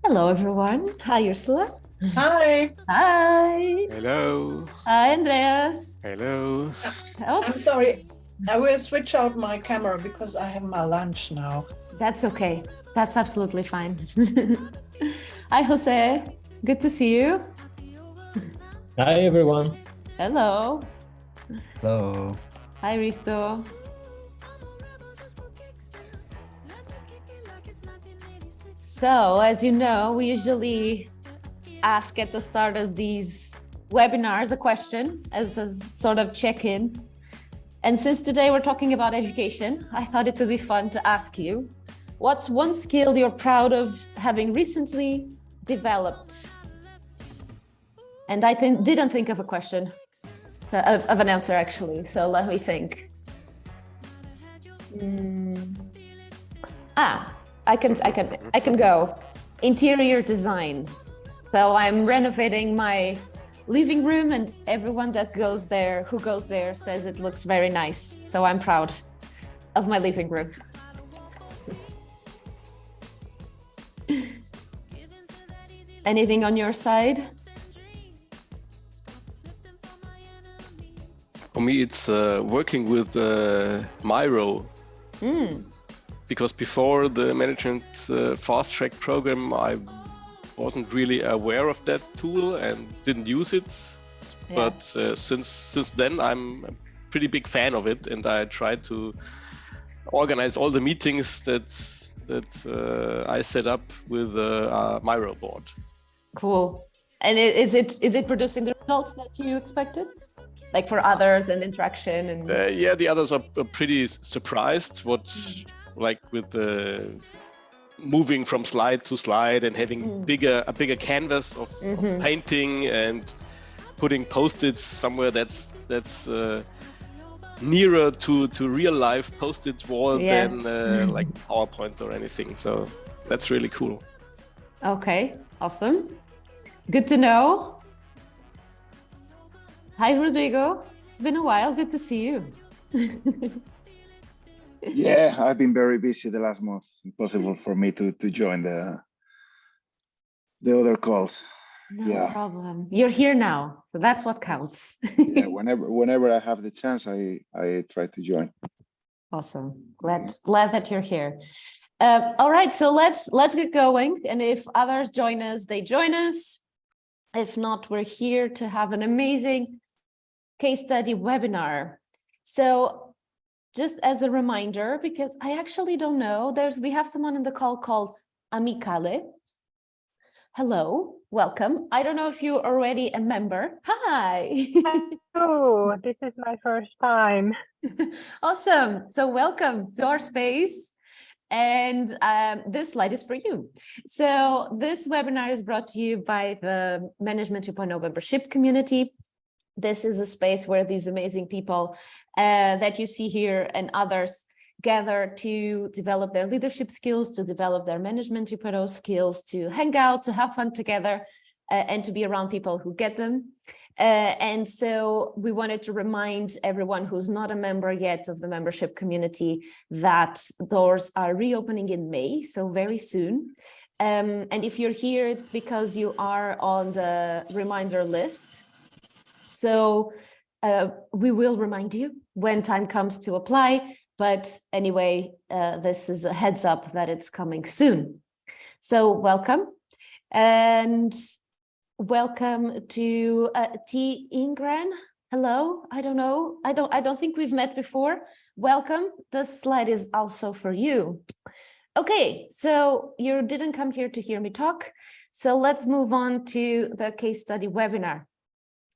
Hello, everyone. Hi, Ursula. Hi. Hi. Hello. Hi, Andreas. Hello. Oops. I'm sorry. I will switch out my camera because I have my lunch now. That's okay. That's absolutely fine. Hi, Jose. Good to see you. Hi, everyone. Hello. Hello. Hi, Risto. So, as you know, we usually ask at the start of these webinars a question as a sort of check-in. And since today we're talking about education, I thought it would be fun to ask you, what's one skill you're proud of having recently developed? And I didn't think of a question, of an answer actually, so let me think. I can go. Interior design. So I'm renovating my living room, and everyone that goes there, who goes there, says it looks very nice. So I'm proud of my living room. Anything on your side? For me, it's working with Miro. Because before the management fast track program, I wasn't really aware of that tool and didn't use it. Yeah. But since then, I'm a pretty big fan of it, and I try to organize all the meetings that I set up with Miro board. Cool. And is it producing the results that you expected? Like for others and interaction and Yeah, the others are pretty surprised like with the moving from slide to slide and having a bigger canvas of painting and putting post-its somewhere that's nearer to real life post-it wall than like PowerPoint or anything. So that's really cool. Okay, awesome. Good to know. Hi, Rodrigo. It's been a while. Good to see you. Yeah, I've been very busy the last month. Impossible for me to join the other calls. No problem. You're here now, so that's what counts. Yeah, whenever I have the chance, I try to join. Awesome. Glad that you're here. All right, so let's get going. And if others join us, they join us. If not, we're here to have an amazing case study webinar. So just as a reminder, because I actually don't know, we have someone in the call called Amicale. Hello, welcome. I don't know if you're already a member. Hi. Oh, this is my first time. Awesome. So welcome to our space. And this slide is for you. So this webinar is brought to you by the Management 2.0 membership community. This is a space where these amazing people that you see here and others gather to develop their leadership skills, to develop their Management 2.0 skills, to hang out, to have fun together, and to be around people who get them. And so we wanted to remind everyone who's not a member yet of the membership community that doors are reopening in May, so very soon. And if you're here, it's because you are on the reminder list. So we will remind you when time comes to apply. But anyway, this is a heads up that it's coming soon. So welcome. And welcome to T. Ingran. Hello. I don't know. I don't think we've met before. Welcome. This slide is also for you. Okay, so you didn't come here to hear me talk. So let's move on to the case study webinar.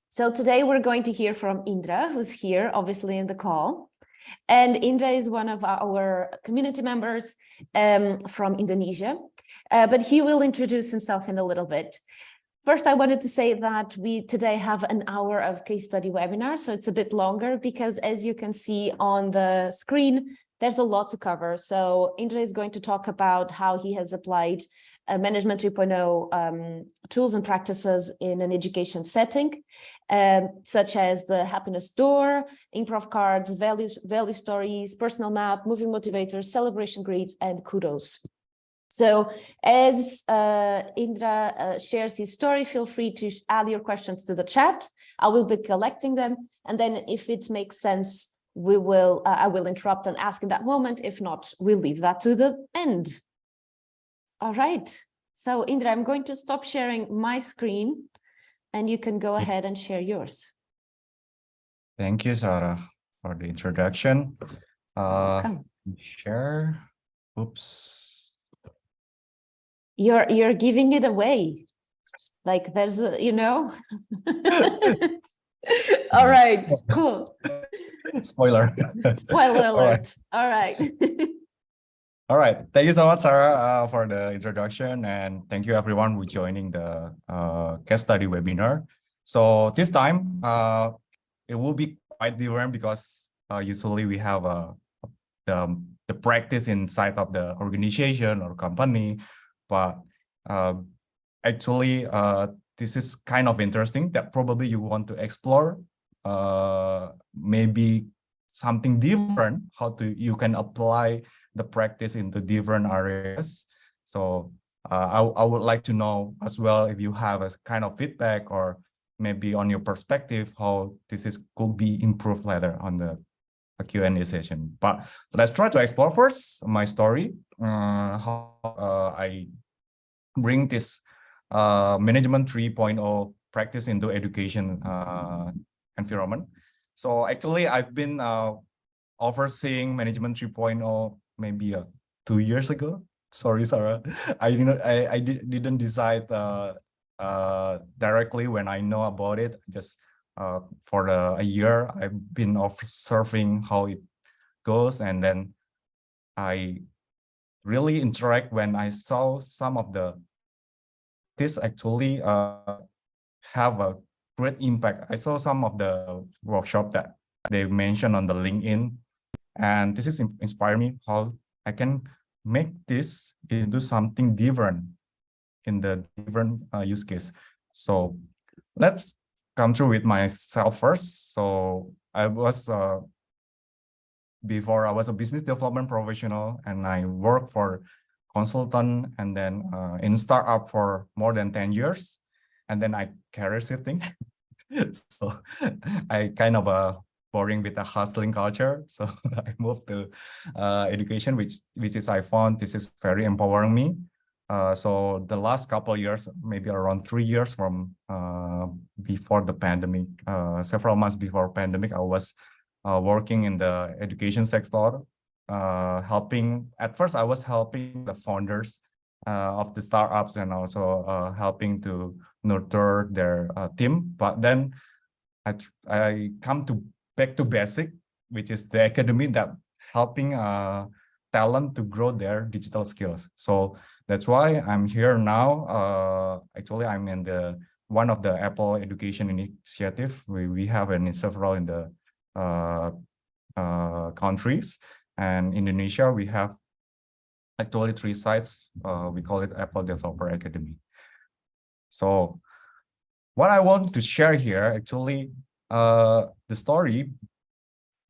So today we're going to hear from Indra, who's here, obviously in the call. And Indra is one of our community members from Indonesia, but he will introduce himself in a little bit. First, I wanted to say that we today have an hour of case study webinar, so it's a bit longer because as you can see on the screen, there's a lot to cover. So Indra is going to talk about how he has applied Management 2.0 tools and practices in an education setting, such as the happiness door, improv cards, value stories, personal map, moving motivators, celebration grid, and kudos. So as Indra shares his story, feel free to add your questions to the chat. I will be collecting them. And then if it makes sense, I will interrupt and ask in that moment. If not, we'll leave that to the end. All right. So Indra, I'm going to stop sharing my screen and you can go ahead and share yours. Thank you, Sarah, for the introduction. Welcome. Share. Oops. You're giving it away. Like there's a, you know. All right, cool. Spoiler. Spoiler alert. All right. All right. Thank you so much, Sarah, for the introduction, and thank you everyone who joining the case study webinar. So this time, it will be quite different because usually we have the practice inside of the organization or company, but actually this is kind of interesting that probably you want to explore maybe something different, how you can apply the practice into different areas. So I would like to know as well if you have a kind of feedback or maybe on your perspective how could be improved later on the Q&A session. But let's try to explore first my story, how I bring this management 3.0 practice into education environment. So actually I've been overseeing management 3.0 maybe 2 years ago. Sorry, Sarah. I didn't decide directly when I know about it. Just for a year, I've been observing how it goes, and then I really interact when I saw some of this actually have a great impact. I saw some of the workshop that they mentioned on the LinkedIn, and this is inspired me how I can make this into something different in the different use case. So let's come through with myself first. So I was before I was a business development professional, and I worked for consultant and then in startup for more than 10 years, and then I career shifting. So I kind of boring with the hustling culture, so I moved to education, which is I found this is very empowering me. So the last couple of years, maybe around 3 years from before the pandemic, several months before pandemic, I was working in the education sector, helping. At first, I was helping the founders of the startups and also helping to nurture their team. But then I come back to basic, which is the academy, that helping talent to grow their digital skills. So that's why I'm here now. Actually, I'm in one of the Apple Education Initiative. We have several in the countries, and Indonesia we have actually 3 sites. We call it Apple Developer Academy. So what I want to share here, actually, the story,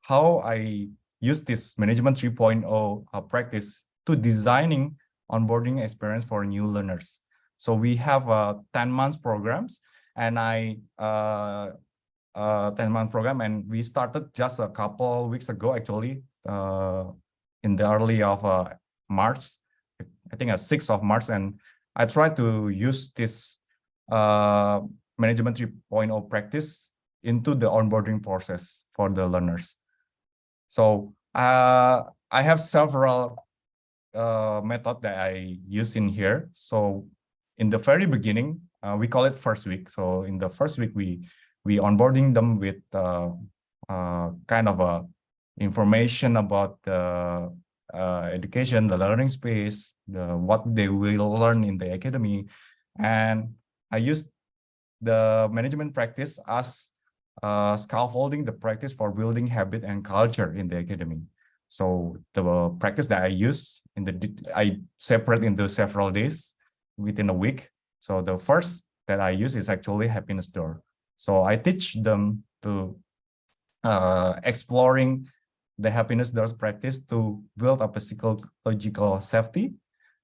how I use this management 3.0 practice to designing onboarding experience for new learners. So we have 10 months programs, and 10-month program, and we started just a couple weeks ago, actually, in the early of March, I think 6th of March, and I try to use this management 3.0 practice into the onboarding process for the learners. So I have several methods that I use in here. So in the very beginning, we call it first week. So in the first week, we onboarding them with kind of information about the education, the learning space, what they will learn in the academy. And I use the management practice as scaffolding the practice for building habit and culture in the academy. So the practice that I use I separate into several days within a week. So the first that I use is actually happiness door. So I teach them to exploring the happiness doors practice to build up a psychological safety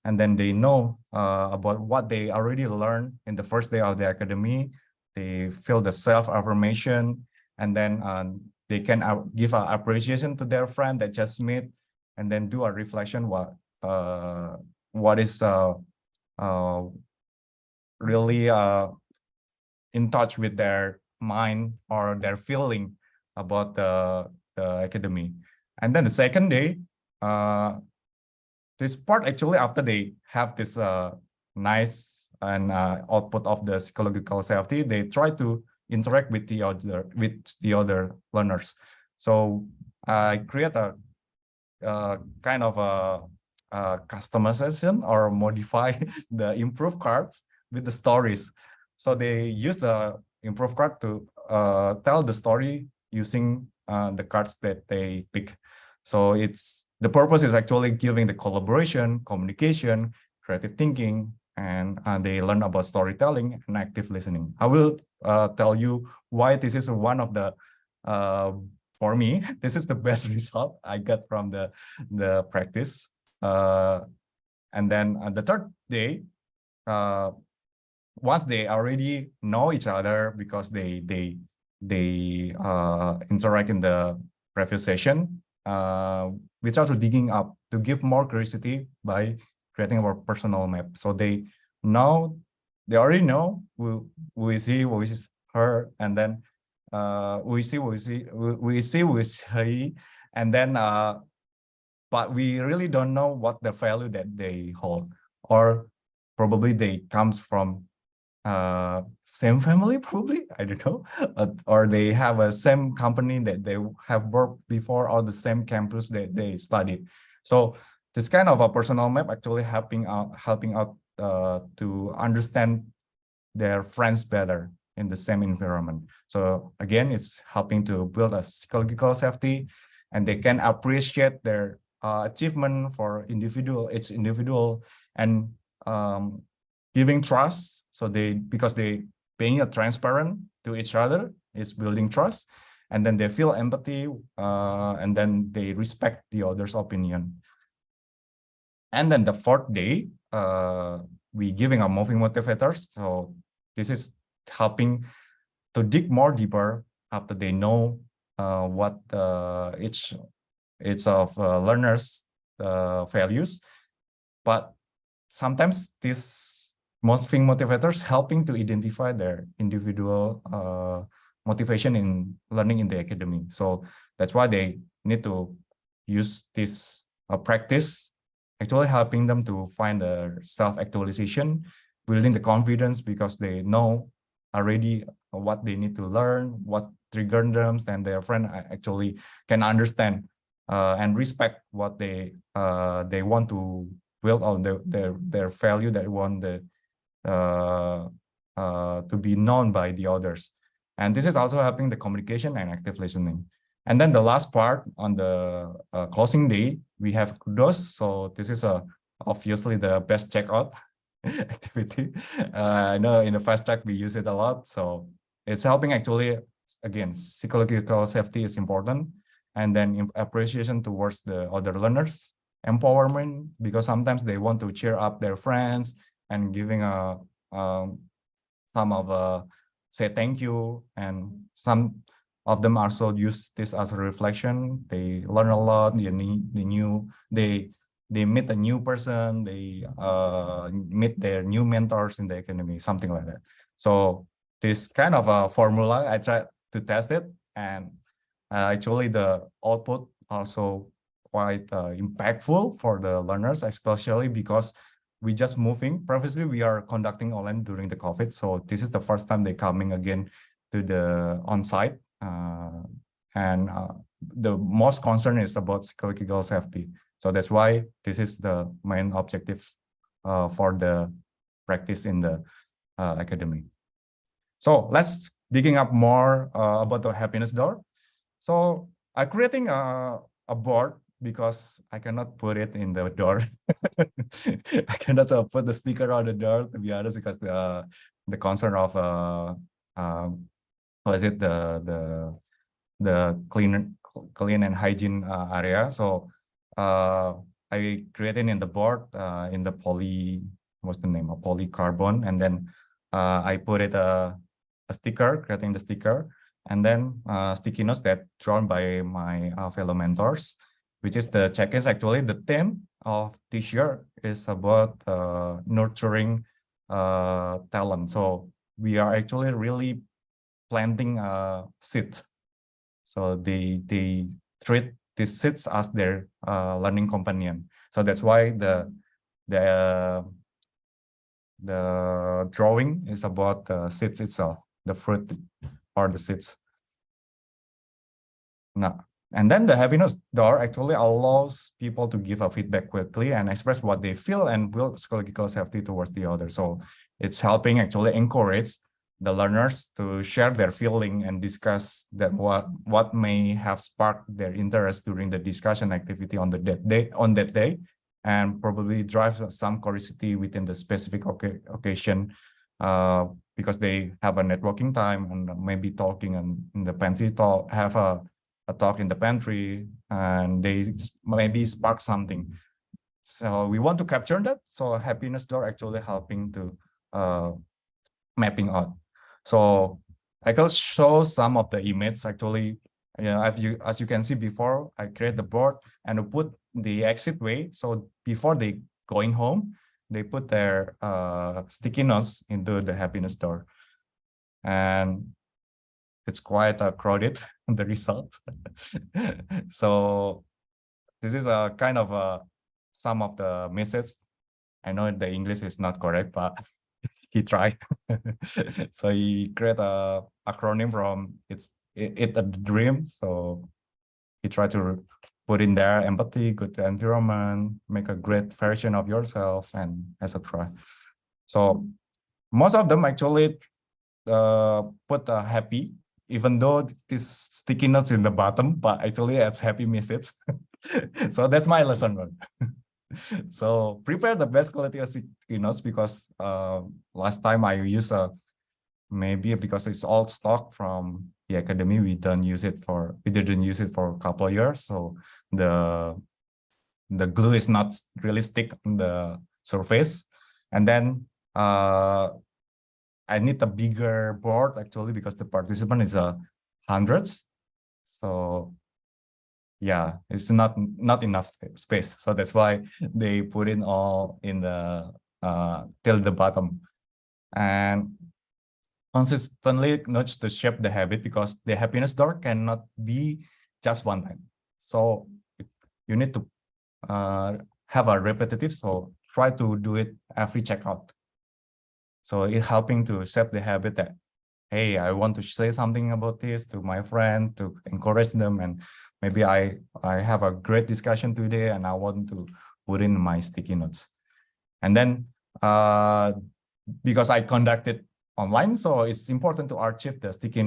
and then they know about what they already learned in the first day of the academy. They feel the self-affirmation, and then they can give an appreciation to their friend that just met, and then do a reflection what is really in touch with their mind or their feeling about the academy. And then the second day, this part actually after they have this nice and output of the psychological safety, they try to interact with the other learners. So I create a kind of a customization or modify the improve cards with the stories. So they use the improve card to tell the story using the cards that they pick. So the purpose is actually giving the collaboration, communication, creative thinking, and they learn about storytelling and active listening. I will tell you why this is one of the, for me, this is the best result I got from the practice. And then the third day, once they already know each other because they interact in the previous session, we try to digging up to give more curiosity by creating our personal map. So they already know who is he, who is her, and then we see who is he, and then but we really don't know what the value that they hold, or probably they comes from same family, probably, I don't know, or they have a same company that they have worked before, or the same campus that they studied. So this kind of a personal map actually helping out to understand their friends better in the same environment. So again, it's helping to build a psychological safety, and they can appreciate their achievement for each individual, and giving trust. So because they being transparent to each other is building trust, and then they feel empathy, and then they respect the other's opinion. And then the fourth day, we giving a moving motivators. So this is helping to dig more deeper after they know what each of learners values. But sometimes this moving motivators helping to identify their individual motivation in learning in the academy. So that's why they need to use this practice, actually helping them to find the self-actualization, building the confidence, because they know already what they need to learn, what triggers them, and their friend actually can understand and respect what they want to build on their value that want to be known by the others. And this is also helping the communication and active listening. And then the last part on the closing day, we have kudos. So this is obviously the best checkout activity. I know in the fast track we use it a lot. So it's helping actually, again, psychological safety is important. And then appreciation towards the other learners, empowerment, because sometimes they want to cheer up their friends and giving some of say thank you, and some of them also use this as a reflection. They learn a lot. They meet a new person. They meet their new mentors in the academy, something like that. So this kind of a formula, I tried to test it, and actually the output also quite impactful for the learners, especially because we just moving. Previously, we are conducting online during the COVID. So this is the first time they coming again to the on-site. And the most concern is about psychological safety. So that's why this is the main objective for the practice in the academy. So let's digging up more about the happiness door. So I'm creating a board, because I cannot put it in the door. I cannot put the sticker on the door, to be honest, because the concern of what is it, the clean and hygiene area. So I created in the board in the what's the name of polycarbon, and then I put it a sticker, creating the sticker, and then sticky notes that drawn by my fellow mentors, which is the check-ins. Actually, the theme of this year is about nurturing talent. So we are actually really planting seeds. So they treat these seeds as their learning companion. So that's why the drawing is about the seeds itself, the fruit or the seeds. Now, and then the happiness door actually allows people to give a feedback quickly and express what they feel and build psychological safety towards the other. So it's helping actually encourage the learners to share their feeling and discuss that what may have sparked their interest during the discussion activity on that day, and probably drive some curiosity within the specific occasion, because they have a networking time and maybe talking in the pantry talk, have a talk in the pantry, and they maybe spark something. So we want to capture that. So happiness door actually helping to mapping out. So I can show some of the images actually. As you can see before, I create the board and put the exit way. So before they going home, they put their sticky notes into the happiness door, and it's quite crowded the result. So this is a kind of some of the messages. I know the English is not correct, but he tried. So he create a acronym from it a dream. So he tried to put in there empathy, good environment, make a great version of yourself, and etc. So most of them actually put a happy, even though this sticky notes in the bottom, but actually it's happy message. So that's my lesson learned. So prepare the best quality of sticky notes, because last time I used maybe because it's all stock from the academy, we didn't use it for a couple of years. So the glue is not really stick on the surface. And then I need a bigger board actually, because the participant is hundreds. So yeah, it's not enough space. So that's why they put it all in the till the bottom, and consistently nudge to shape the habit, because the happiness door cannot be just one time. So you need to have a repetitive. So try to do it every checkout. So it's helping to set the habit that, hey, I want to say something about this to my friend to encourage them, and maybe I have a great discussion today and I want to put in my sticky notes. And then because I conducted online, so it's important to archive the sticky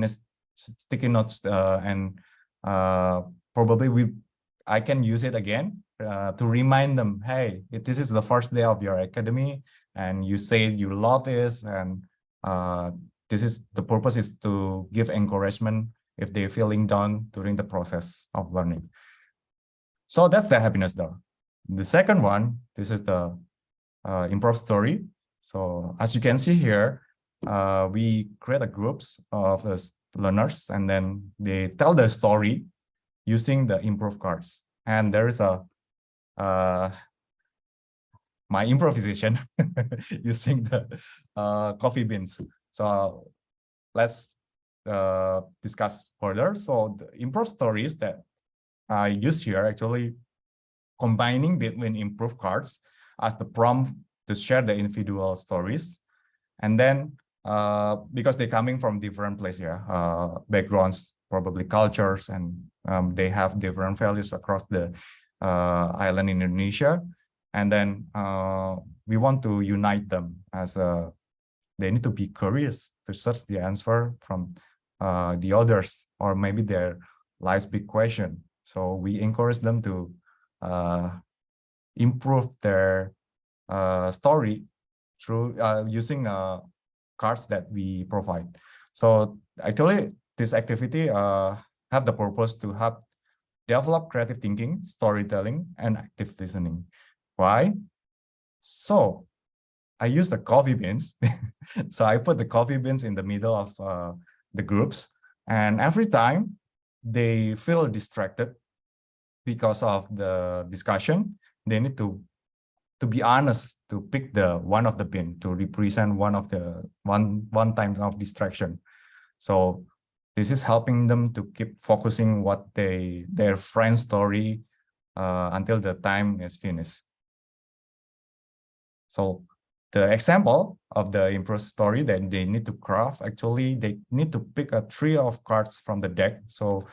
notes, and probably I can use it again to remind them, hey, this is the first day of your academy, and you say you love this, and this is the purpose is to give encouragement if they're feeling down during the process of learning. So that's the happiness door. The second one, this is the improv story. So as you can see here, we create a groups of the learners, and then they tell the story using the improv cards. And there is my improvisation using the coffee beans. So let's discuss further. So the improv stories that I use here actually combining between improv cards as the prompt to share the individual stories, and then because they're coming from different places here, backgrounds, probably cultures, and they have different values across the island in Indonesia, and then we want to unite them as they need to be curious to search the answer from the others, or maybe their life's big question. So we encourage them to improve their story through using cards that we provide. So actually, this activity have the purpose to help develop creative thinking, storytelling, and active listening. Why? So I use the coffee beans. So I put the coffee beans in the middle of the groups, and every time they feel distracted because of the discussion, they need to be honest, to pick the one of the bin to represent one of the one time of distraction. So this is helping them to keep focusing what their friend's story until the time is finished. So the example of the improv story that they need to craft, actually they need to pick a trio of cards from the deck. So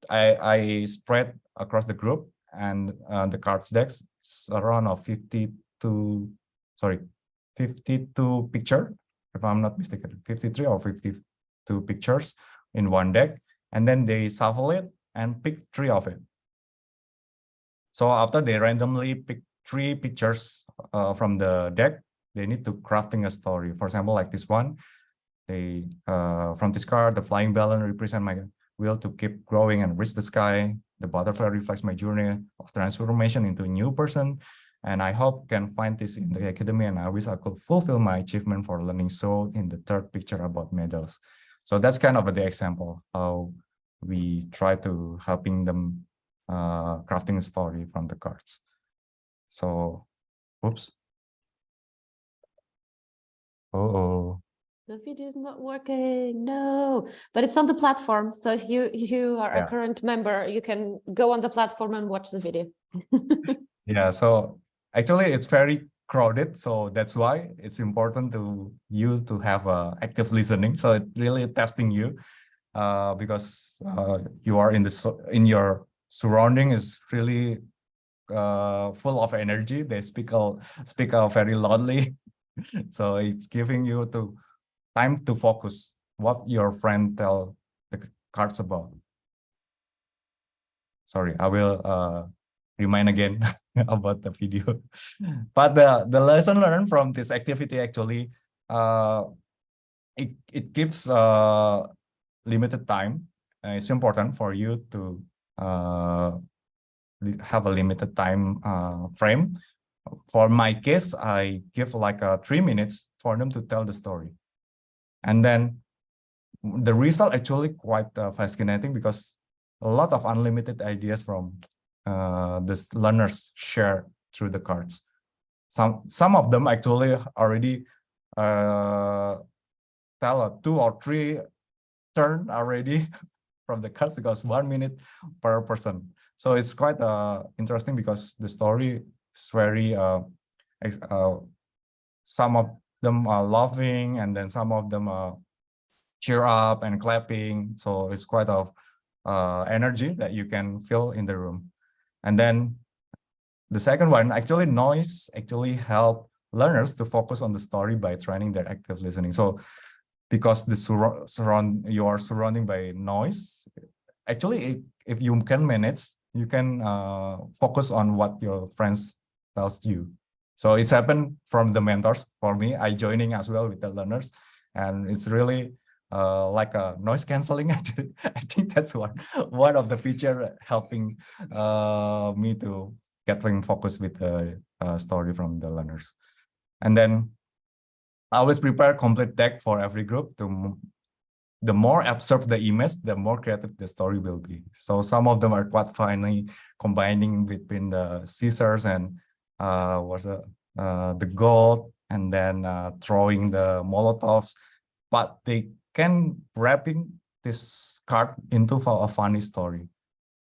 I spread across the group, and the cards decks around of 52 picture, if I'm not mistaken, 53 or 52 pictures in one deck, and then they shuffle it and pick 3 of it. So after they randomly pick 3 pictures from the deck, they need to crafting a story. For example, like this one, they from this card, the flying balloon represent my will to keep growing and reach the sky. The butterfly reflects my journey of transformation into a new person. And I hope can find this in the academy, and I wish I could fulfill my achievement for learning so in the 3rd picture about medals. So that's kind of the example how we try to helping them crafting a story from the cards. So, oops. Oh. The video is not working. No, but it's on the platform. So if you are a current member, you can go on the platform and watch the video. Yeah, so actually it's very crowded, so that's why it's important to you to have active listening. So it really testing you because you are in your surrounding is really full of energy. They speak out very loudly. So it's giving you time to focus what your friend tell the cards about. Sorry, I will remind again about the video. But the lesson learned from this activity actually, it gives limited time. It's important for you to have a limited time frame. For my case, I give like 3 minutes for them to tell the story. And then the result actually quite fascinating because a lot of unlimited ideas from the learners share through the cards. Some of them actually already tell 2 or 3 turn already from the cards because 1 minute per person. So it's quite interesting because the story is very some of them are laughing, and then some of them cheer up and clapping. So it's quite of energy that you can feel in the room. And then the second one, actually noise actually help learners to focus on the story by training their active listening. So because the you are surrounding by noise, actually if you can manage, you can focus on what your friends tells you. So it's happened from the mentors. For me, I joining as well with the learners, and it's really like a noise canceling. I think that's one of the feature helping me to getting focused with the story from the learners. And then I always prepare complete deck for every group. The more absorb the image, the more creative the story will be. So some of them are quite funny, combining between the scissors and the gold, and then throwing the Molotovs, but they can wrapping this card into a funny story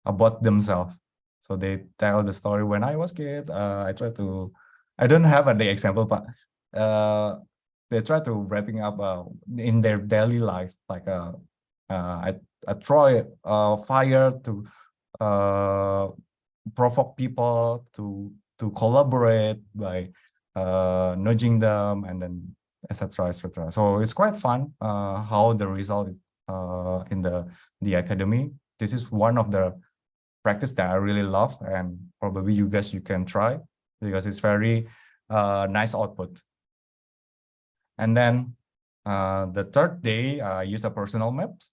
about themselves. So they tell the story when I was kid. I don't have the example, but they try to wrapping up in their daily life, like I throw fire to provoke people to collaborate by nudging them, and then etc. etc. So it's quite fun how the result in the academy. This is one of the practice that I really love, and probably you can try because it's very nice output. And then the 3rd day, I use a personal maps.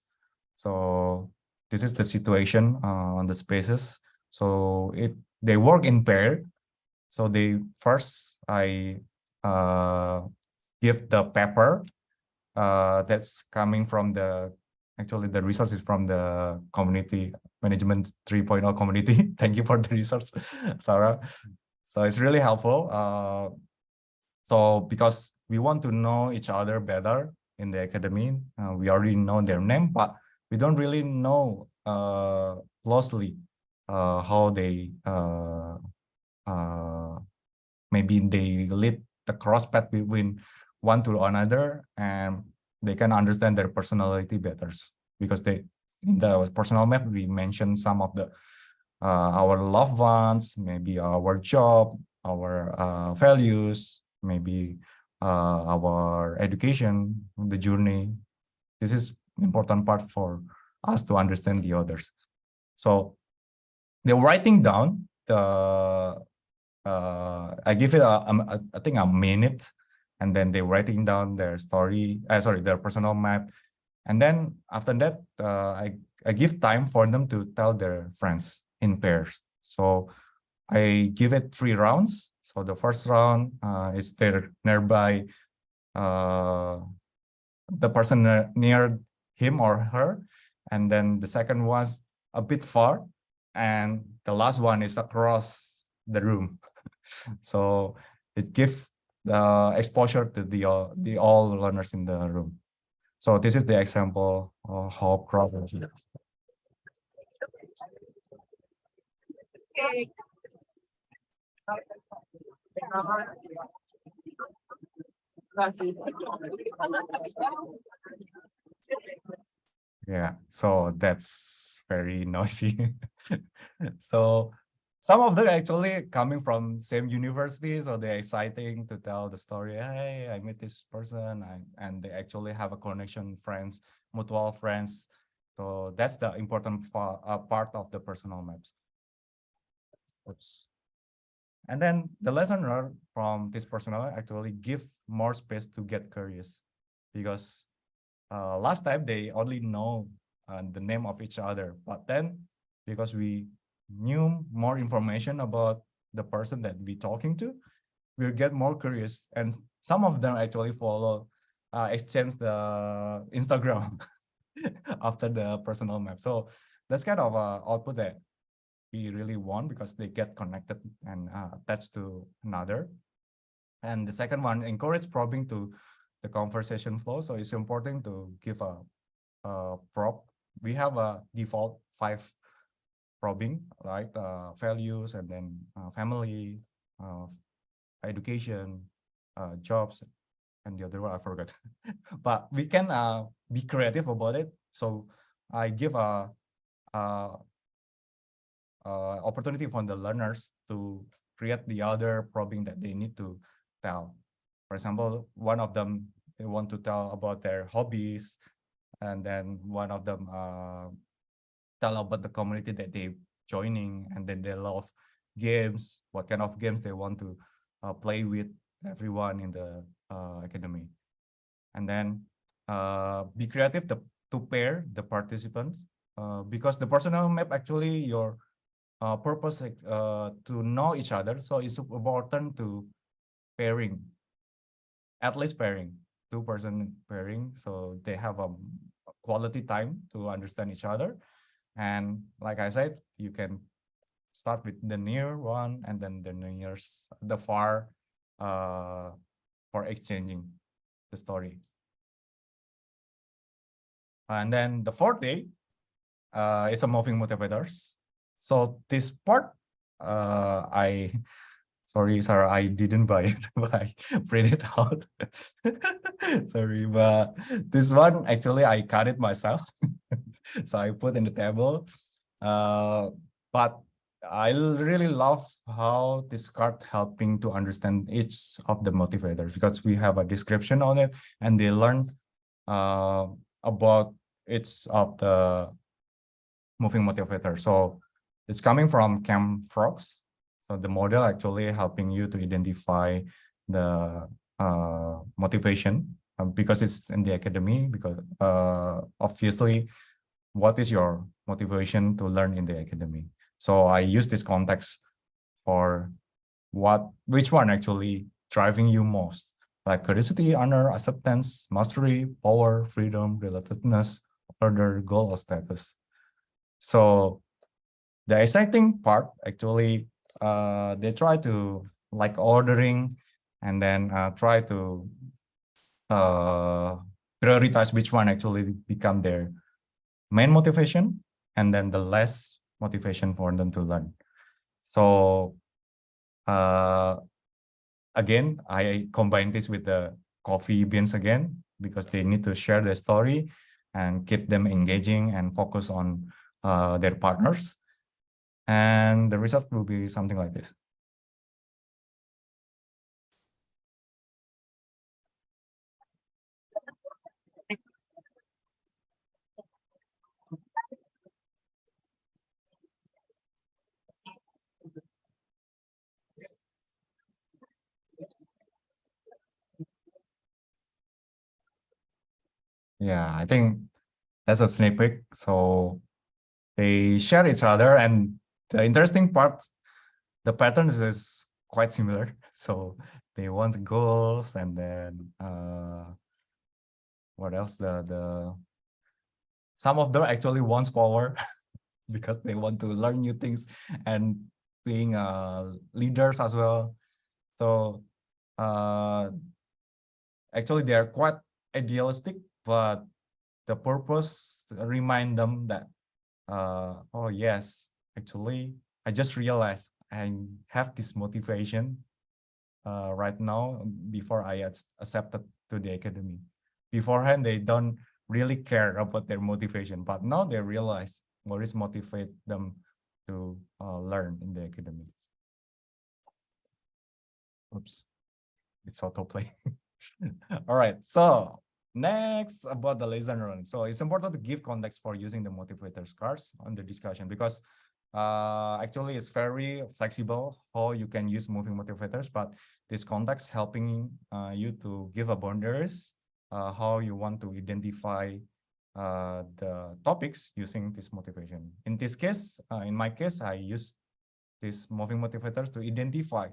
So this is the situation on the spaces. So they work in pair. So I give the paper that's coming from actually the resource is from the community management 3.0 community. Thank you for the resource, Sarah. So it's really helpful. So because we want to know each other better in the academy, we already know their name, but we don't really know closely how they maybe they lead the cross path between one to another, and they can understand their personality better, because in the personal map we mentioned some of the our loved ones, maybe our job, our values, maybe our education, the journey. This is important part for us to understand the others. So they're writing down the I give it I think a minute, and then they're writing down their story, their personal map. And then after that, I give time for them to tell their friends in pairs. So I give it 3 rounds. So the first round is there nearby, the person near him or her. And then the second one's a bit far. And the last one is across the room. So it gives the exposure to the all learners in the room. So this is the example of how crowd. Yeah, so that's very noisy. So some of them actually coming from same university, so they're exciting to tell the story. Hey, I met this person, and they actually have a connection, friends, mutual friends. So that's the important part of the personal maps. Oops. And then the lesson learned from this personal actually give more space to get curious, because last time they only know the name of each other, but then because we knew more information about the person that we talking to, we'll get more curious, and some of them actually follow exchange the Instagram after the personal map. So that's kind of output that we really want, because they get connected and attached to another. And the second one, encourage probing to the conversation flow. So it's important to give a prop. We have a default 5 probing, right? Values, and then family, education, jobs, and the other one I forgot. But we can be creative about it. So I give a opportunity for the learners to create the other probing that they need to tell. For example, one of them, they want to tell about their hobbies, and then one of them tell about the community that they joining, and then they love games, what kind of games they want to play with everyone in the academy. And then be creative to pair the participants, because the personal map actually your purpose to know each other. So it's important to pairing, at least pairing, 2-person pairing, so they have a quality time to understand each other. And like I said, you can start with the near one, and then the far for exchanging the story. And then the 4th day is a moving motivators. So this part, sorry, Sarah, I didn't buy it, but I print it out. Sorry, but this one, actually, I cut it myself. So I put in the table. But I really love how this card helping to understand each of the motivators, because we have a description on it, and they learn about each of the moving motivator. So it's coming from Camp Frogs. So the model actually helping you to identify the motivation, because it's in the academy, because obviously what is your motivation to learn in the academy? So I use this context for which one actually driving you most, like curiosity, honor, acceptance, mastery, power, freedom, relatedness, order, goal, or status. So the exciting part actually, they try to like ordering and then try to prioritize which one actually become their main motivation, and then the less motivation for them to learn. So again, I combine this with the coffee beans again, because they need to share their story and keep them engaging and focus on their partners. And the result will be something like this. Yeah, I think that's a snippet. So they share each other, and the interesting part, the patterns is quite similar. So they want goals, and then what else? Some of them actually wants power because they want to learn new things and being leaders as well. So actually they are quite idealistic, but the purpose remind them that oh yes, actually I just realized I have this motivation right now before I accepted to the academy. Beforehand, they don't really care about their motivation, but now they realize what is motivate them to learn in the academy. Oops, it's autoplay. All right, so next about the lesson learned. So it's important to give context for using the motivators cards on the discussion, because actually it's very flexible how you can use moving motivators, but this context helping you to give a boundaries how you want to identify the topics using this motivation. In this case, in my case, I use these moving motivators to identify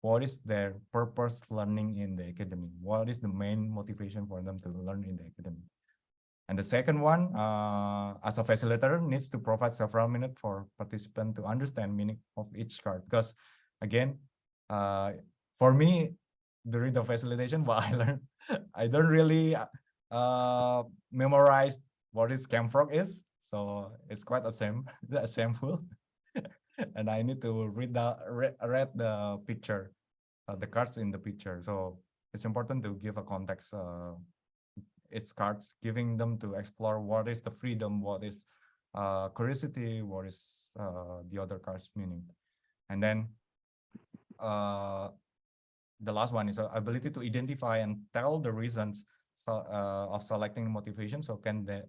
what is their purpose learning in the academy, what is the main motivation for them to learn in the academy. And the second one, as a facilitator, needs to provide several minutes for participants to understand meaning of each card. Because again, for me, during the facilitation, what I learned, I don't really memorize what is Camfrog is. So it's quite a sample. And I need to read the picture, the cards in the picture. So it's important to give a context. It's cards, giving them to explore what is the freedom, what is curiosity, what is the other cards meaning. And then the last one is ability to identify and tell the reasons of selecting motivation, so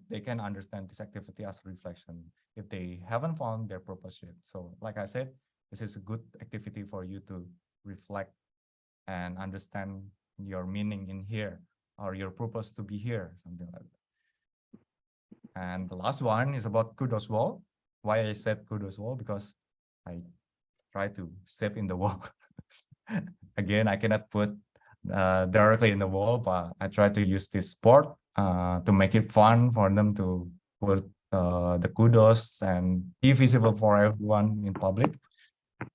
they can understand this activity as reflection if they haven't found their purpose yet. So like I said, this is a good activity for you to reflect and understand your meaning in here, or your purpose to be here, something like that. And the last one is about kudos wall. Why I said kudos wall? Because I try to save in the wall. Again, I cannot put directly in the wall, but I try to use this board to make it fun for them to put the kudos and be visible for everyone in public.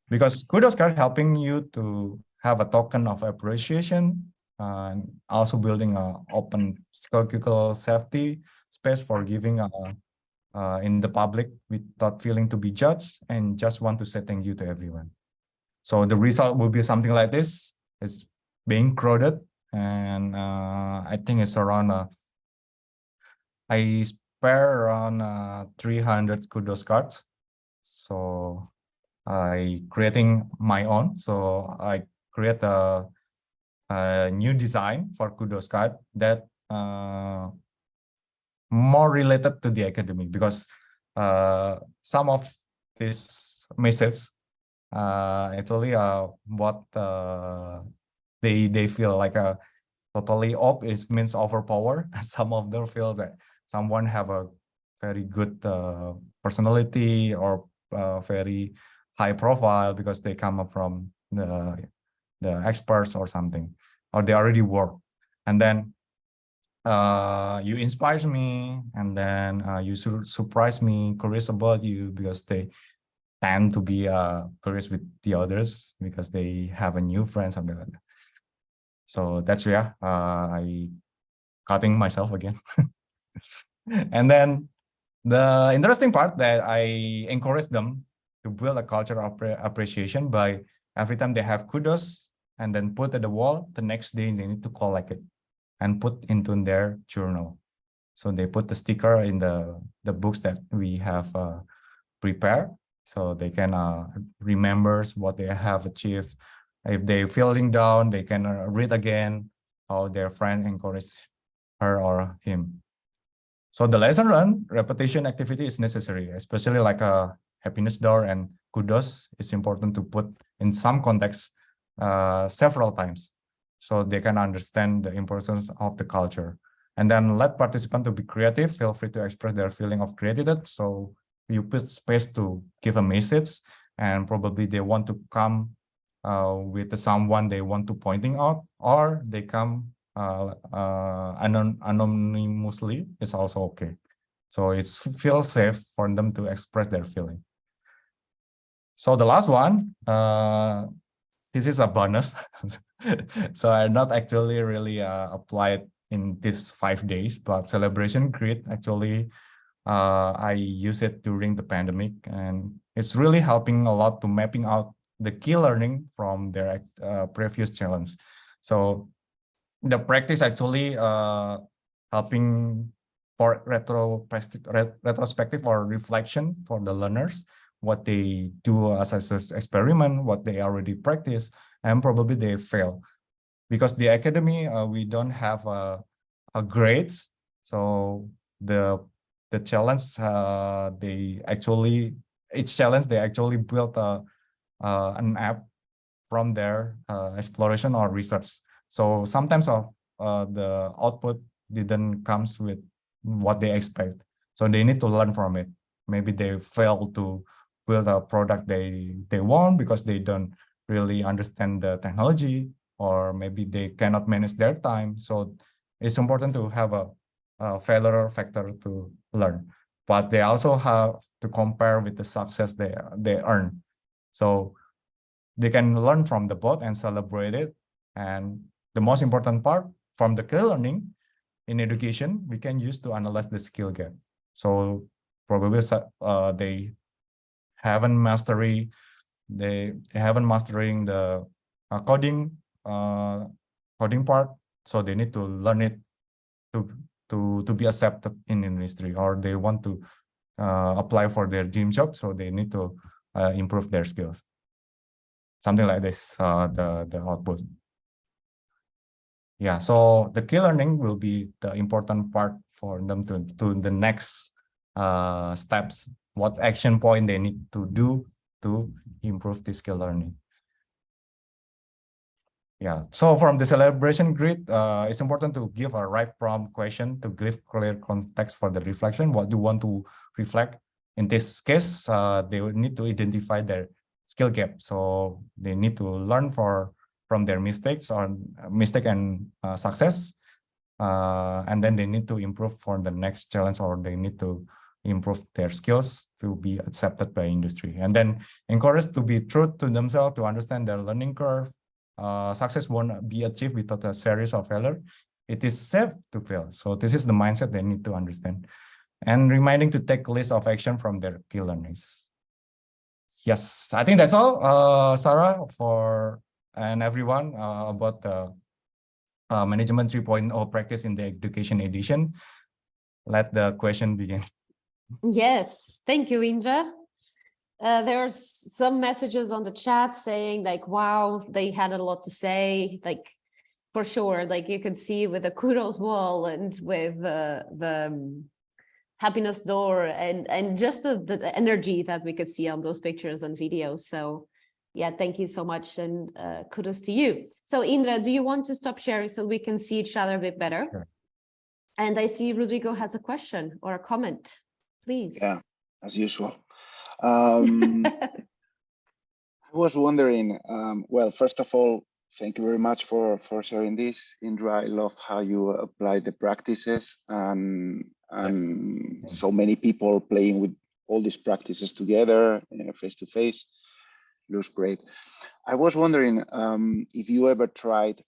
Because kudos card helping you to have a token of appreciation, and also building an open psychological safety space for giving in the public without feeling to be judged, and just want to say thank you to everyone. So the result will be something like this. It's being crowded, and I think it's around I spare around 300 kudos cards. So I creating my own. So I create a new design for kudos card that more related to the academy, because some of this message actually what they feel like a totally op is means overpower. Some of them feel that someone have a very good personality or very high profile because they come up from the experts or something, or they already work. And then you inspire me, and then you surprise me, curious about you, because they tend to be curious with the others because they have a new friend, something like that. So that's I cutting myself again. And then the interesting part that I encourage them to build a culture of appreciation by every time they have kudos and then put at the wall, the next day they need to collect it and put into their journal. So they put the sticker in the books that we have prepared, so they can remember what they have achieved. If they're feeling down, they can read again how their friend encouraged her or him. So the lesson learned, repetition activity is necessary, especially like a happiness door and kudos. It's important to put in some context several times, so they can understand the importance of the culture. And then let participants to be creative, feel free to express their feeling of gratitude. So you put space to give a message, and probably they want to come with someone they want to pointing out, or they come anonymously, is also okay. So it's feel safe for them to express their feeling. So the last one, this is a bonus. So I not actually really applied in these 5 days, but celebration grid actually I use it during the pandemic, and it's really helping a lot to mapping out the key learning from their previous challenge. So the practice actually helping for retrospective or reflection for the learners, what they do as an experiment, what they already practice, and probably they fail. Because the academy, we don't have a grades. So the challenge, each challenge, they actually built an app from their exploration or research. So sometimes the output didn't comes with what they expect. So they need to learn from it. Maybe they fail to build a product they want because they don't really understand the technology, or maybe they cannot manage their time. So it's important to have a failure factor to learn, but they also have to compare with the success they earn. So they can learn from the both and celebrate it. And the most important part, from the key learning in education, we can use to analyze the skill gap. So probably they haven't mastering the coding part, so they need to learn it to be accepted in industry, or they want to apply for their dream job, so they need to improve their skills. Something like this, the output. Yeah, so the key learning will be the important part for them to the next steps, what action point they need to do to improve the skill learning. Yeah, so from the celebration grid, it's important to give a right prompt question to give clear context for the reflection. What do you want to reflect? In this case, they will need to identify their skill gap. So they need to learn from their mistakes or mistake and success. And then they need to improve for the next challenge, or they need to improve their skills to be accepted by industry. And then encourage to be true to themselves, to understand their learning curve. Success won't be achieved without a series of failure. It is safe to fail. So this is the mindset they need to understand. And reminding to take list of action from their key learnings. Yes, I think that's all, Sarah, and everyone about the Management 3.0 practice in the education edition. Let the question begin. Yes, thank you, Indra. There are some messages on the chat saying like, wow, they had a lot to say, like for sure, like you can see with the kudos wall and with the happiness door and just the energy that we could see on those pictures and videos. So yeah, thank you so much, and kudos to you. So Indra, do you want to stop sharing so we can see each other a bit better? Sure. And I see Rodrigo has a question or a comment. please. Yeah, as usual. I was wondering, well, first of all, thank you very much for sharing this. Indra, I love how you apply the practices and so many people playing with all these practices together, face to face. Looks great. I was wondering if you ever tried.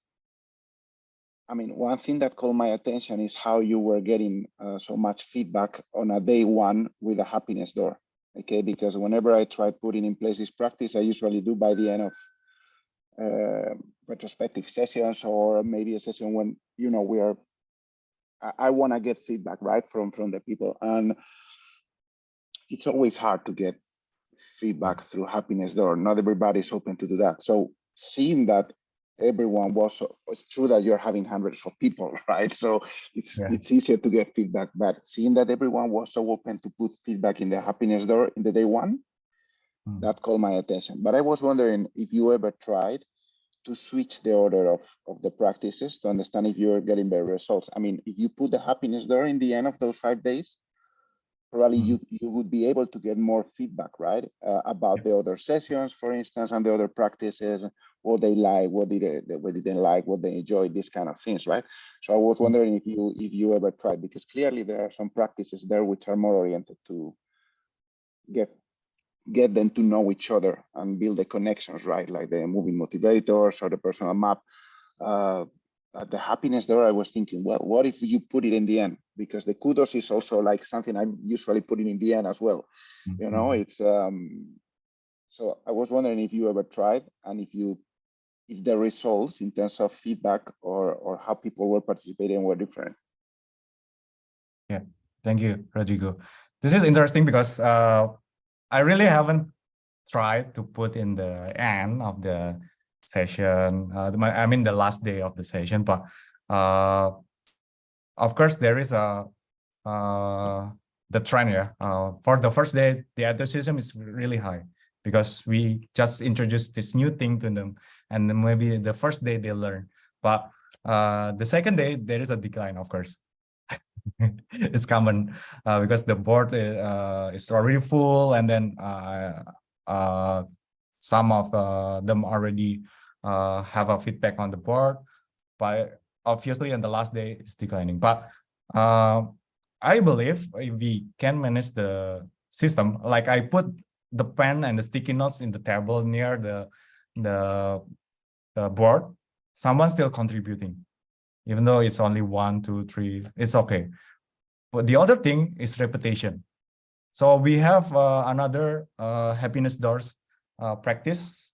I mean, one thing that caught my attention is how you were getting so much feedback on a day one with a happiness door. Okay, because whenever I try putting in place this practice, I usually do by the end of retrospective sessions, or maybe a session when I want to get feedback right from the people, and it's always hard to get feedback through happiness door. Not everybody's open to do that. So seeing that everyone was, it's true that you're having hundreds of people, right? So it's easier to get feedback, but seeing that everyone was so open to put feedback in the happiness door in the day one, that caught my attention. But I was wondering if you ever tried to switch the order of the practices to understand if you're getting better results. I mean, if you put the happiness door in the end of those 5 days, probably you would be able to get more feedback, right? About the other sessions, for instance, and the other practices, what they like, what they didn't like, what they enjoyed, these kind of things, right? So I was wondering if you ever tried, because clearly there are some practices there which are more oriented to get them to know each other and build the connections, right? Like the moving motivators or the personal map. The happiness there, I was thinking, well, what if you put it in the end? Because the kudos is also like something I'm usually putting in the end as well. You know, it's so I was wondering if you ever tried, and if the results in terms of feedback or how people were participating were different. Yeah, thank you, Rodrigo. This is interesting because I really haven't tried to put in the end of the session, I mean the last day of the session, but of course there is the trend. For the first day, the enthusiasm is really high because we just introduced this new thing to them, and then maybe the first day they learn, but the second day there is a decline, of course. It's common because the board is already full, and then some of them already have a feedback on the board, but obviously on the last day it's declining. But I believe if we can manage the system, like I put the pen and the sticky notes in the table near the board, someone's still contributing, even though it's only 1, 2, 3, it's okay. But the other thing is repetition. So we have another happiness doors practice.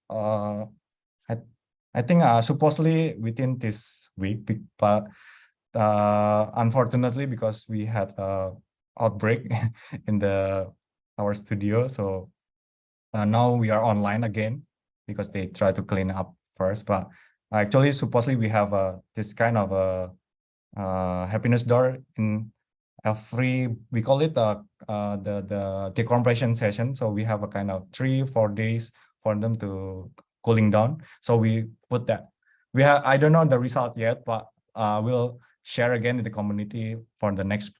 I think supposedly within this week, but unfortunately, because we had outbreak in our studio, so now we are online again because they try to clean up first. But actually, supposedly we have this kind of a happiness door in every, we call it the decompression session. So we have a kind of 3-4 days for them to cooling down. So we put that. I don't know the result yet, but we'll share again in the community for the next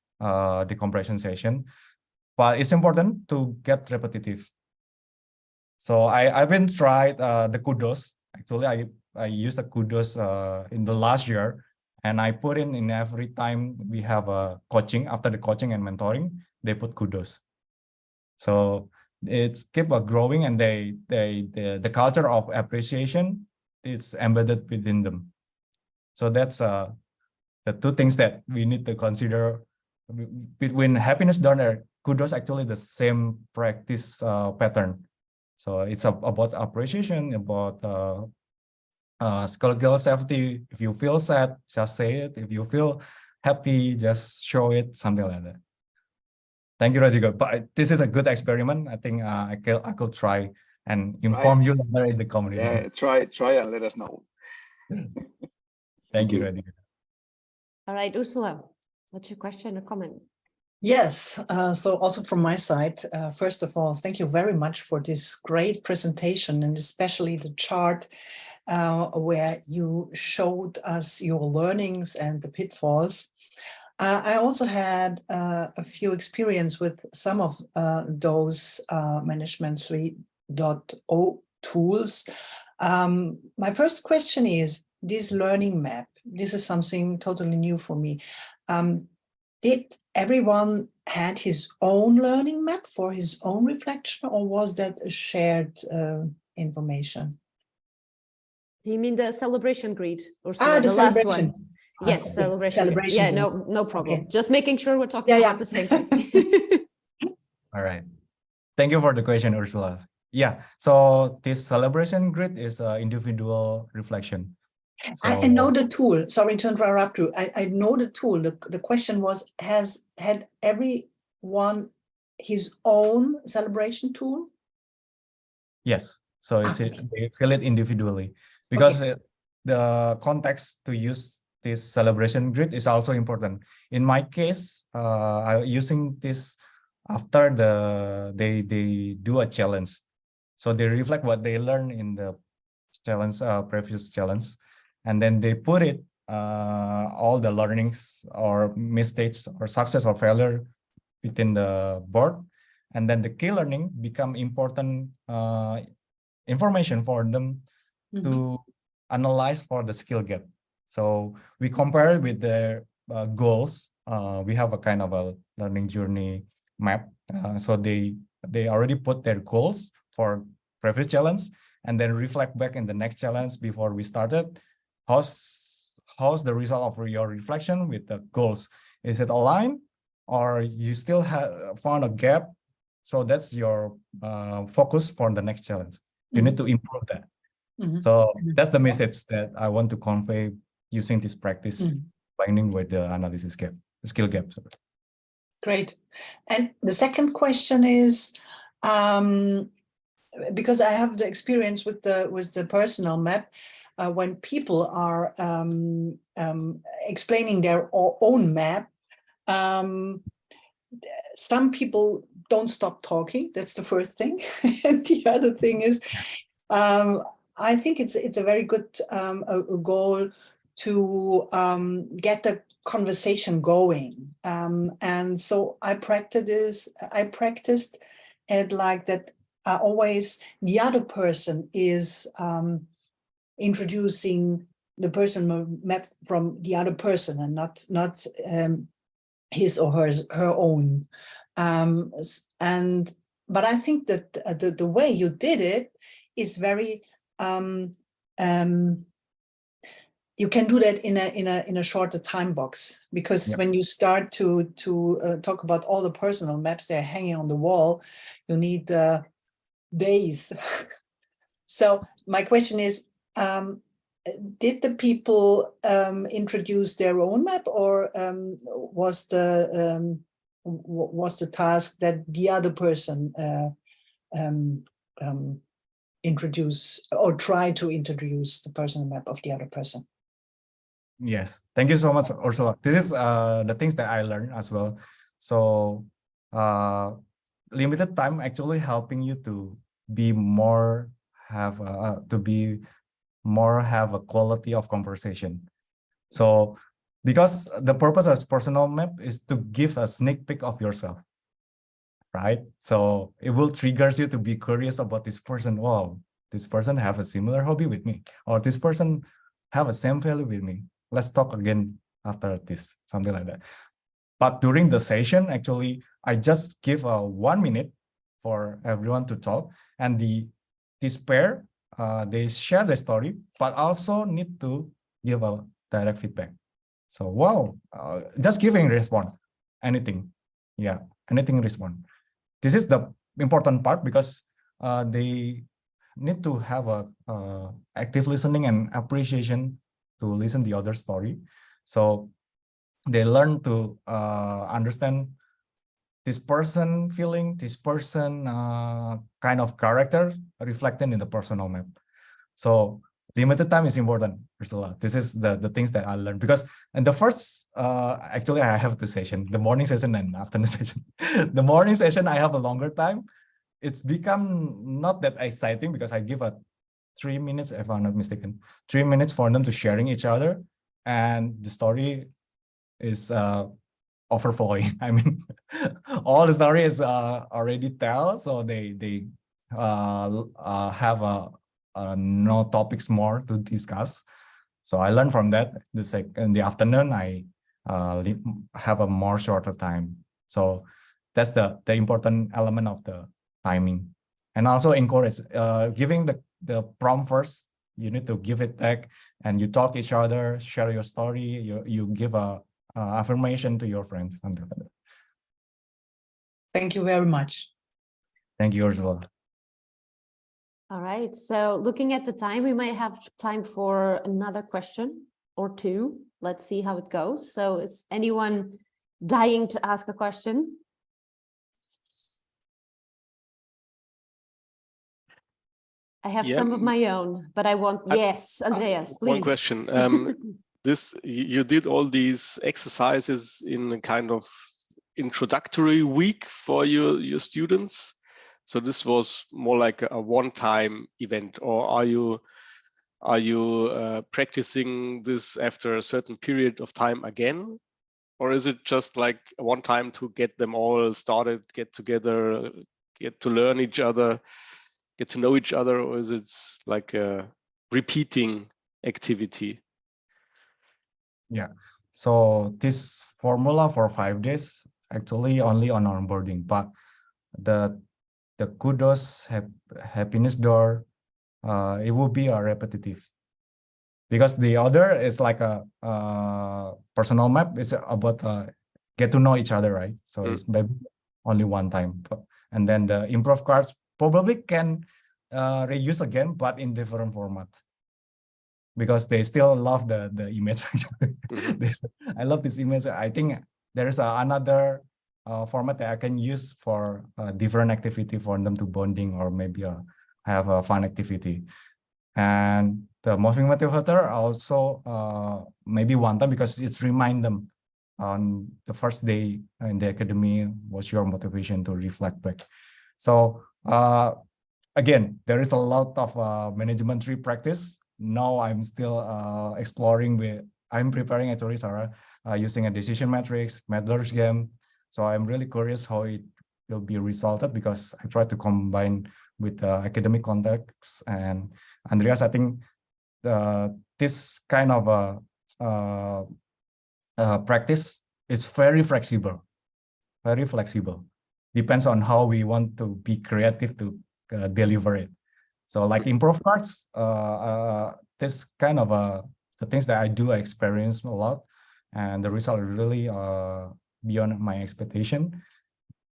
decompression session. But it's important to get repetitive. So I've been tried the kudos. Actually, I used the kudos in the last year, and I put in every time we have a coaching, after the coaching and mentoring, they put kudos. So it's keep growing, and the culture of appreciation is embedded within them. So that's the two things that we need to consider between happiness donor. Kudos actually the same practice pattern. So it's about appreciation, about skill safety. If you feel sad, just say it. If you feel happy, just show it, something like that. Thank you, Rodrigo. But this is a good experiment. I think I could try and inform you later in the community. Yeah, try and let us know. Thank you, Rodrigo. All right, Ursula, what's your question or comment? Yes, so also from my side, first of all, thank you very much for this great presentation, and especially the chart where you showed us your learnings and the pitfalls. I also had a few experience with some of those Management 3.0 tools. My first question is this learning map. This is something totally new for me. Did everyone had his own learning map for his own reflection, or was that a shared information? Do you mean the celebration grid, Ursula? The last celebration. one. Yes, Okay, celebration. Grid. celebration Yeah, grid. no problem. Okay. Just making sure we're talking Yeah, about the same thing. All right. Thank you for the question, Ursula. Yeah, so this celebration grid is an individual reflection. I know the tool. Sorry to interrupt you. I know the tool. The question was, had everyone his own celebration tool? Yes, so it's they fill it individually because the context to use this celebration grid is also important. In my case, I'm using this after they do a challenge, so they reflect what they learned in the challenge, previous challenge, and then they put it all the learnings or mistakes or success or failure within the board, and then the key learning become important information for them to analyze for the skill gap. So we compare it with their goals. We have a kind of a learning journey map. So they already put their goals for previous challenge and then reflect back in the next challenge before we started. How's the result of your reflection with the goals? Is it aligned, or you still have found a gap? So that's your focus for the next challenge. You need to improve that. So that's the message that I want to convey using this practice, finding with the analysis gap, the skill gap. Great. And the second question is, because I have the experience with the personal map, when people are explaining their own map, some people don't stop talking. That's the first thing. And the other thing is, I think it's a very good a goal to get the conversation going. And so I practiced it like that. Always the other person is introducing the personal map from the other person, and not his or her own. But I think that the way you did it is very you can do that in a shorter time box, because when you start to talk about all the personal maps they're hanging on the wall, you need days. So my question is, did the people introduce their own map, or was the task that the other person introduce or try to introduce the personal map of the other person? Yes, thank you so much, Ursula. This is the things that I learned as well. So limited time actually helping you to be more have a quality of conversation. So because the purpose of personal map is to give a sneak peek of yourself, right? So it will trigger you to be curious about this person. Wow, this person have a similar hobby with me, or this person have a same value with me. Let's talk again after this, something like that. But during the session, actually, I just give 1 minute for everyone to talk, and this pair, they share the story, but also need to give a direct feedback. So, wow, just giving response, anything. Yeah, anything respond. This is the important part, because they need to have a active listening and appreciation to listen the other story. So they learn to understand this person feeling, this person kind of character reflected in the personal map. So limited time is important, Ursula. This is the things that I learned, because in the first, actually I have the session, the morning session and afternoon session. The morning session, I have a longer time. It's become not that exciting, because I give a 3 minutes, if I'm not mistaken, 3 minutes for them to sharing each other. And the story is overflowing. I mean, all the story is already tell, so they have no topics more to discuss. So I learned from that. In the afternoon, I have a more shorter time. So that's the important element of the timing. And also encourage giving the prompt first. You need to give it back, and you talk each other, share your story. You give a affirmation to your friends. Thank you very much. Thank you, Ursula. All right. So looking at the time, we might have time for another question or two. Let's see how it goes. So is anyone dying to ask a question? I have some of my own, but I want, yes, Andreas, please. One question. You did all these exercises in a kind of introductory week for your students. So this was more like a one-time event, or are you practicing this after a certain period of time again? Or is it just like a one time to get them all started, get together, get to learn each other, get to know each other, or is it like a repeating activity? Yeah. So this formula for 5 days actually only on onboarding, but the kudos happiness door, it will be a repetitive, because the other is like a personal map. It's about get to know each other, right? So it's maybe only one time, and then the improv cards probably can reuse again, but in different format, because they still love the image. I love this image. I think there is another format that I can use for different activity for them to bonding, or maybe have a fun activity. And the moving motivator also maybe one time, because it's remind them on the first day in the academy, what's your motivation, to reflect back. So again, there is a lot of management tree practice. Now I'm still exploring I'm preparing actually, Sarah, using a decision matrix, Medler's game. So I'm really curious how it will be resulted, because I try to combine with the academic context. And Andreas, I think this kind of practice is very flexible, Depends on how we want to be creative to deliver it. So like improv cards, this kind of the things that I do experience a lot, and the result is really beyond my expectation.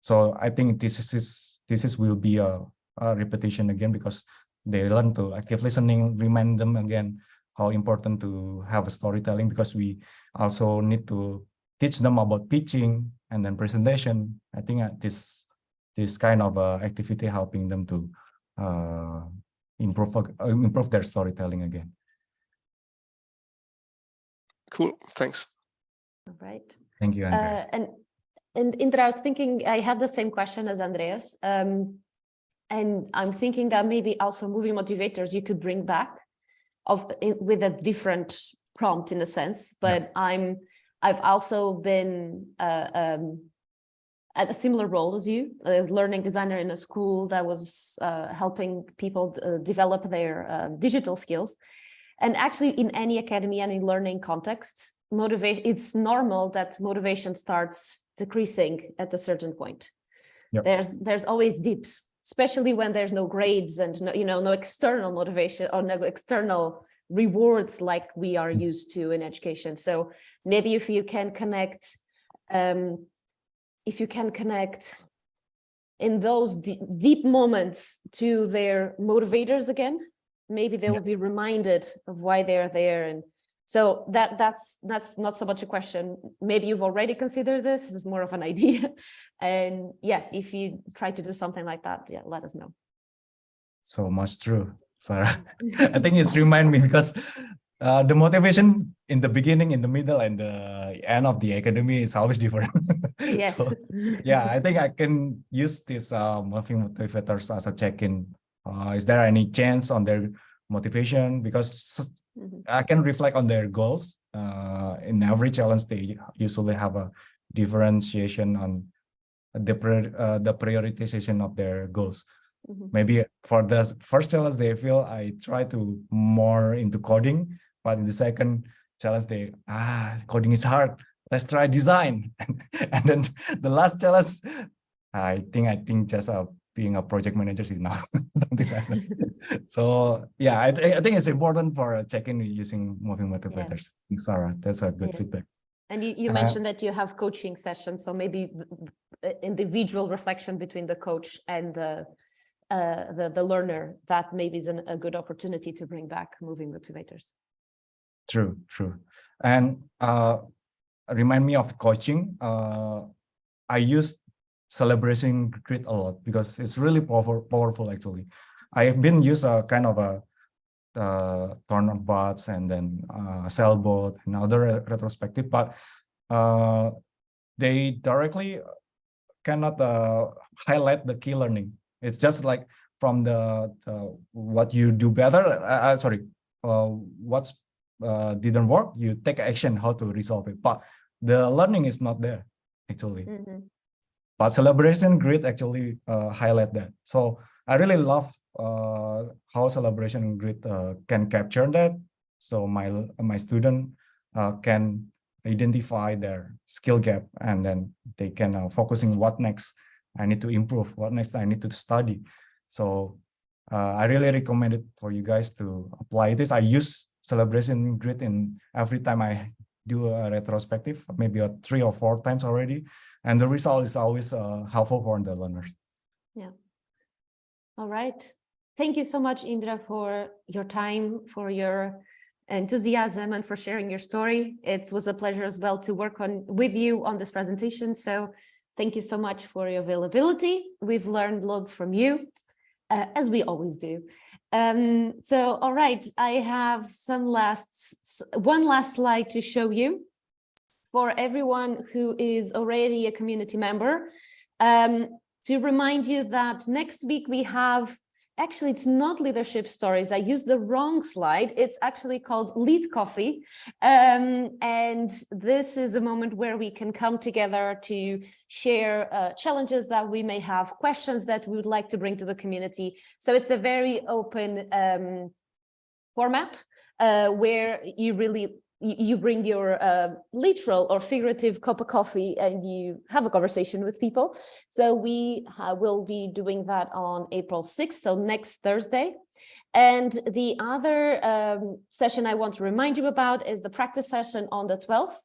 So I think this will be a repetition again, because they learn to active listening, remind them again how important to have a storytelling, because we also need to teach them about pitching and then presentation. I think this kind of activity helping them to improve their storytelling again. Cool, thanks. All right. Thank you, Andreas. And Indra, I was thinking, I had the same question as Andreas. And I'm thinking that maybe also moving motivators you could bring back with a different prompt in a sense, but yeah. I've also been at a similar role as you, as learning designer in a school that was helping people develop their digital skills. And actually in any academy, any learning context, motivation, it's normal that motivation starts decreasing at a certain point. Yep. There's always dips, especially when there's no grades and no external motivation or no external rewards like we are used to in education. So maybe if you can connect in those deep moments to their motivators again, maybe they will be reminded of why they're there. And so that's not so much a question. Maybe you've already considered this. This is more of an idea. And yeah, if you try to do something like that, yeah, let us know. So much true, Sarah. I think it's remind me, because the motivation in the beginning, in the middle, and the end of the academy is always different. Yes. So, yeah, I think I can use this moving motivators as a check-in. Is there any chance on their motivation? Because I can reflect on their goals. In every challenge, they usually have a differentiation on the prioritization of their goals. Mhm. Maybe for the first challenge, they feel I try to more into coding, but in the second challenge, coding is hard. Let's try design. And then the last challenge, I think just being a project manager is enough. Something like that. So yeah, I think it's important for check-in using moving motivators. Sarah, that's a good Yeah. feedback. And you mentioned that you have coaching sessions, so maybe individual reflection between the coach and the learner, that maybe is a good opportunity to bring back moving motivators. True. And remind me of coaching. I use celebration grid a lot because it's really powerful actually. I have been used a kind of a Turnerbots and then Cellbot and other retrospective, but they directly cannot highlight the key learning. It's just like from the what you do better. What's didn't work, you take action how to resolve it, but the learning is not there actually. Mm-hmm. But celebration grid actually highlight that. So I really love how celebration grid can capture that. So my student can identify their skill gap, and then they can focusing what next I need to improve, what next I need to study. So I really recommend it for you guys to apply this. I use celebration grid in every time I do a retrospective, maybe 3 or 4 times already. And the result is always helpful for the learners. Yeah. All right. Thank you so much, Indra, for your time, for your enthusiasm, and for sharing your story. It was a pleasure as well to work with you on this presentation. So thank you so much for your availability. We've learned loads from you, as we always do. So, all right, I have one last slide to show you for everyone who is already a community member, to remind you that next week we have, actually it's not leadership stories, I used the wrong slide, it's actually called Lead Coffee. And this is a moment where we can come together to share challenges that we may have, questions that we would like to bring to the community. So it's a very open format where you bring your literal or figurative cup of coffee and you have a conversation with people. So we will be doing that on April 6th, so next Thursday. And the other session I want to remind you about is the practice session on the 12th.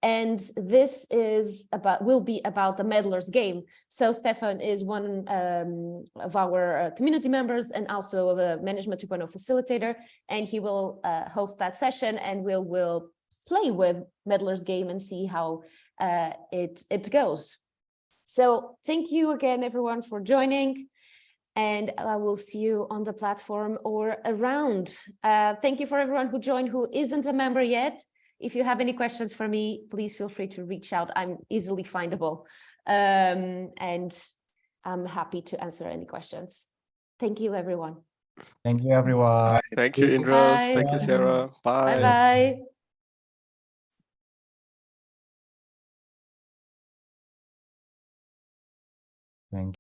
And this will be about the Meddler's Game. So Stefan is one of our community members and also a Management 2.0 facilitator, and he will host that session, and we'll play with Meddler's Game and see how it goes. So thank you again, everyone, for joining, and I will see you on the platform or around. Thank you for everyone who joined who isn't a member yet. If you have any questions for me, please feel free to reach out. I'm easily findable, and I'm happy to answer any questions. Thank you, everyone. Thank you, everyone. Thank you, Indra. Thank you, Sarah. Bye. Bye-bye. Thank you.